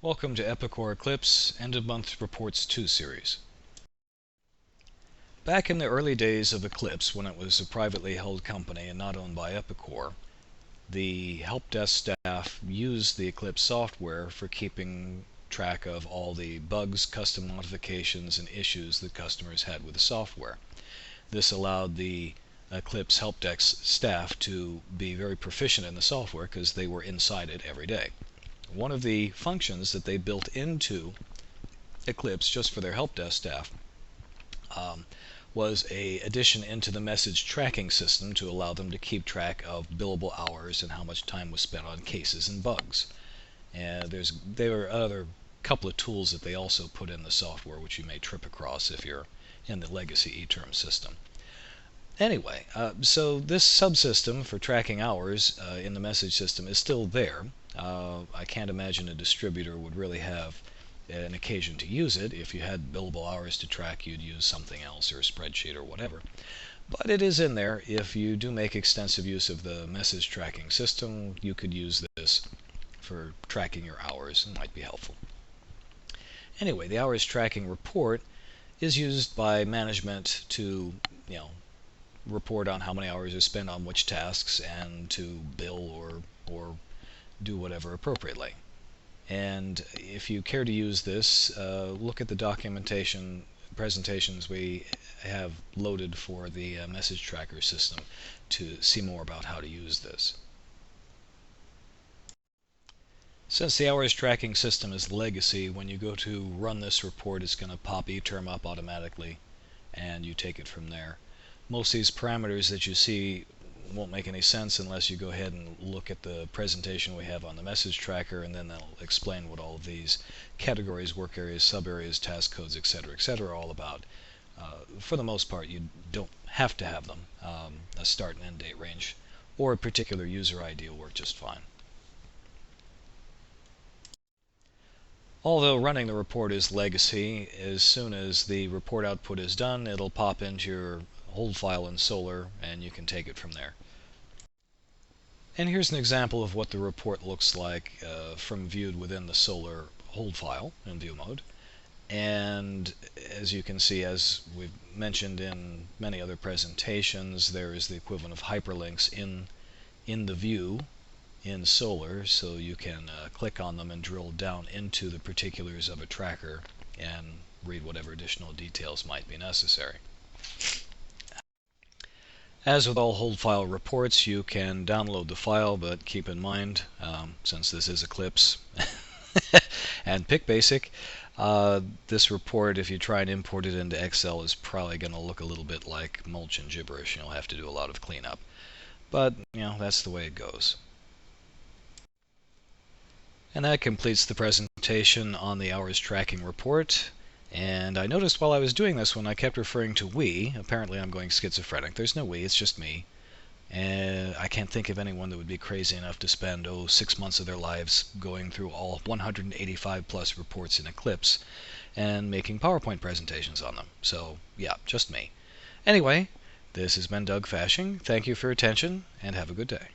Welcome to Epicor Eclipse End of Month Reports 2 series. Back in the early days of Eclipse, when it was a privately held company and not owned by Epicor, the help desk staff used the Eclipse software for keeping track of all the bugs, custom modifications, and issues that customers had with the software. This allowed the Eclipse help desk staff to be very proficient in the software because they were inside it every day. One of the functions that they built into Eclipse just for their help desk staff was an addition into the message tracking system to allow them to keep track of billable hours and how much time was spent on cases and bugs. And there are other couple of tools that they also put in the software which you may trip across if you're in the legacy eTerm system. Anyway, so this subsystem for tracking hours in the message system is still there. I can't imagine a distributor would really have an occasion to use it. If you had billable hours to track, you'd use something else or a spreadsheet or whatever. But it is in there. If you do make extensive use of the message tracking system, you could use this for tracking your hours. It might be helpful. Anyway, the hours tracking report is used by management to, report on how many hours are spent on which tasks and to bill or do whatever appropriately. And if you care to use this, look at the documentation presentations we have loaded for the message tracker system to see more about how to use this. Since the hours tracking system is legacy, when you go to run this report, it's going to pop eTerm up automatically and you take it from there. Most of these parameters that you see won't make any sense unless you go ahead and look at the presentation we have on the message tracker, and then they'll explain what all of these categories, work areas, sub areas, task codes, etc., are all about. For the most part, you don't have to have them. A start and end date range or a particular user ID will work just fine. Although running the report is legacy, as soon as the report output is done, it'll pop into your hold file in Solar and you can take it from there. And here's an example of what the report looks like from viewed within the Solar hold file in view mode. And as you can see, as we've mentioned in many other presentations, there is the equivalent of hyperlinks in the view in Solar, so you can click on them and drill down into the particulars of a tracker and read whatever additional details might be necessary. As with all hold file reports, you can download the file, but keep in mind, since this is Eclipse and PicBasic, this report, if you try and import it into Excel, is probably going to look a little bit like mulch and gibberish, and you'll have to do a lot of cleanup. But, that's the way it goes. And that completes the presentation on the hours tracking report. And I noticed while I was doing this, when I kept referring to we, apparently I'm going schizophrenic. There's no we, it's just me. And I can't think of anyone that would be crazy enough to spend 6 months of their lives going through all 185 plus reports in Eclipse and making PowerPoint presentations on them. So yeah, just me. Anyway, this has been Doug Fashing. Thank you for your attention and have a good day.